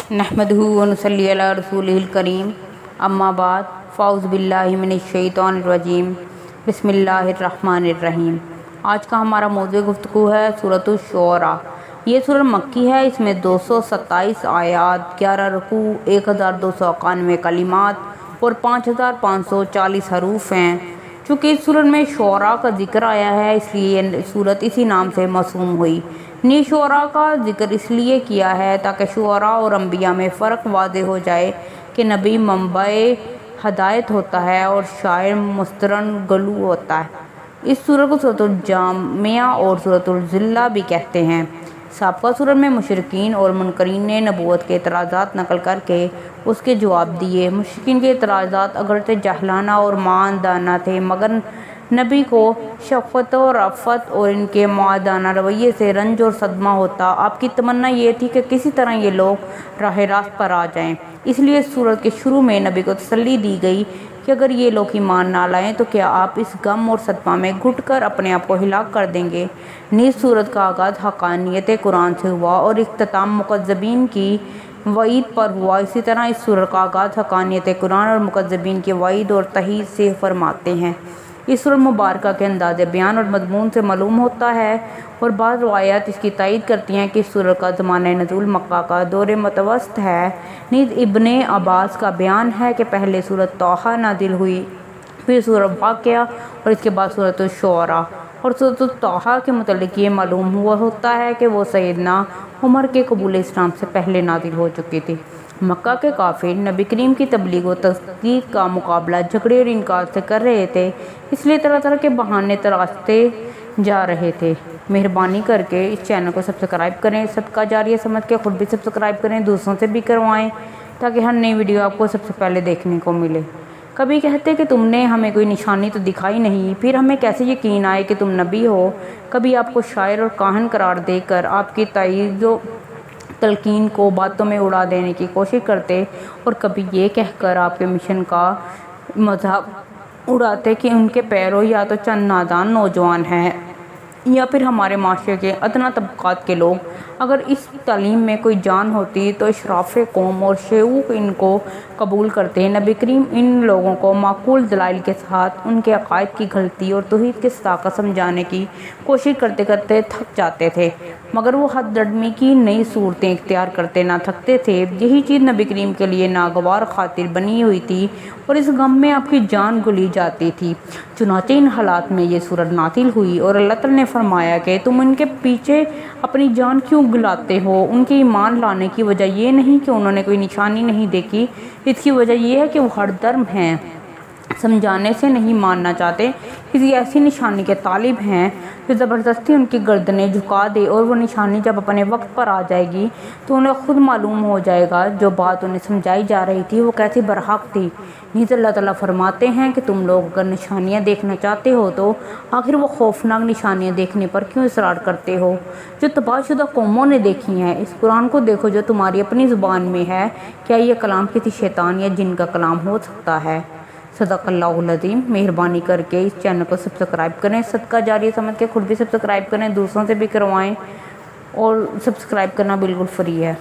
नहमदहु व नसल्ली अला रसूलिहिल करीम अम्मा बाद फ़ाउज़ बिल्लाहि मिनश शैतानिर रजीम बिस्मिल्लाहिर रहमानिर रहीम। आज का हमारा मौज़ू गुफ्तगू है सूरतुश शुअरा। ये सूरत मक्की है। इसमें 227 आयात, 11 रुकू, 1291 कलिमात और 5540 हरूफ हैं। चूँकि इस सूरत में शुअरा का जिक्र आया है इसलिए ये सूरत इसी नाम से मौसूम हुई। शुअरा का जिक्र इसलिए किया है ताकि शुअरा और अंबिया में फ़र्क वाज़े हो जाए कि नबी मंबए हदायत होता है और शायर मुस्तरन गलू होता है। इस सूरत को सूरतुल जामिया और सूरतुल ज़िल्ला भी कहते हैं। साबका सूरत में मुशरिकीन और मुनकरीन ने नबूवत के एतराज़ात नकल करके उसके जवाब दिए। मुशरिकीन के एतराज़ात अगरचे जाहलाना और मानदाना थे, मगर नबी को शफ़क़त और रफ़त और इनके मुआदाना रवैये से रंज और सदमा होता। आपकी तमन्ना ये थी कि किसी तरह ये लोग राह रास्त पर आ जाएं। इसलिए इस सूरत के शुरू में नबी को तसल्ली दी गई कि अगर ये लोग ईमान ना लाएं तो क्या आप इस गम और सदमा में घुट कर अपने आप को हिलाक कर देंगे। नीज़ सूरत का आगाज़ हक़ानियत कुरान से हुआ और इख्तिताम मुकज़्ज़बीन की वईद पर हुआ। इसी तरह इस सूरत का आगाज़ हक़ानियत कुरान और मुकज़्ज़बीन की वईद और तहीद से फरमाते हैं। इस सूरत मुबारका के अंदाज़ बयान और मज़मून से मालूम होता है और बाद रवायात इसकी तायीद करती हैं कि इस सूरत का ज़माना नज़ूल मक्का का दौर मुतवस्सित है। नीज़ इब्ने अब्बास का बयान है कि पहले सूरत तौहा नाज़िल हुई, फिर सूरत वाक़िया और इसके बाद सूरत शुअरा। और सूरत तौहा के मुतल्लिक़ ये मालूम हुआ होता है कि वो सैयदना उमर के कबूल इस्लाम से पहले नाज़िल हो चुकी थी। मक्का के काफिर नबी करीम की तबलीग व तस्दीक का मुकाबला झगड़े और इनकार से कर रहे थे, इसलिए तरह तरह के बहाने तराशते जा रहे थे। मेहरबानी करके इस चैनल को सब्सक्राइब करें, सदका जारिया समझ के खुद भी सब्सक्राइब करें, दूसरों से भी करवाएं ताकि हर नई वीडियो आपको सबसे पहले देखने को मिले। कभी कहते कि तुमने हमें कोई निशानी तो दिखाई नहीं, फिर हमें कैसे यकीन आए कि तुम नबी हो। कभी आपको शायर और काहन करार देकर आपकी ताईद तलकीन को बातों में उड़ा देने की कोशिश करते और कभी ये कहकर आपके मिशन का मजाक उड़ाते कि उनके पैरों या तो चंद नादान नौजवान हैं या फिर हमारे माशरे के अदना तबक़ात के लोग। अगर इस तालीम में कोई जान होती तो इशराफ़ कौम और शेऊक इनको कबूल करते। नबी करीम इन लोगों को माकूल दलाइल के साथ उनके अक़ायद की गलती और तौहीद की ताकत समझाने की कोशिश करते करते थक जाते थे, मगर वो हद दड़मी की नई सूरतें इख्तियार करते ना थकते थे। यही चीज़ नबी करीम के लिए नागवार खातिर बनी हुई थी और इस गम में आपकी जान गुली जाती थी। चुनांचे इन हालात में ये सूरत नाज़िल हुई और अल्लाह ताला ने फरमाया कि तुम उनके पीछे अपनी जान क्यों गुलाते हो। उनके ईमान लाने की वजह यह नहीं कि उन्होंने कोई निशानी नहीं देखी, इसकी वजह यह है कि वो हरदर्म हैं, समझाने से नहीं मानना चाहते, किसी ऐसी निशानी के तालिब हैं जो ज़बरदस्ती उनकी गर्दनें झुका दे और वो निशानी जब अपने वक्त पर आ जाएगी तो उन्हें खुद मालूम हो जाएगा जो बात उन्हें समझाई जा रही थी वो कैसी बरहक थी। नीज़ अल्लाह ताला फरमाते हैं कि तुम लोग अगर निशानियाँ देखना चाहते हो तो आखिर वो खौफनाक निशानियाँ देखने पर क्यों इसरार करते हो जो तबाहशुदा कौमों ने देखी हैं। इस कुरान को देखो जो तुम्हारी अपनी ज़ुबान में है। क्या ये कलाम किसी शैतान या जिन का कलाम हो सकता है। सदक़ल्लाहुल अज़ीम। मेहरबानी करके इस चैनल को सब्सक्राइब करें, सदका जारिया समझ के खुद भी सब्सक्राइब करें, दूसरों से भी करवाएं और सब्सक्राइब करना बिल्कुल फ्री है।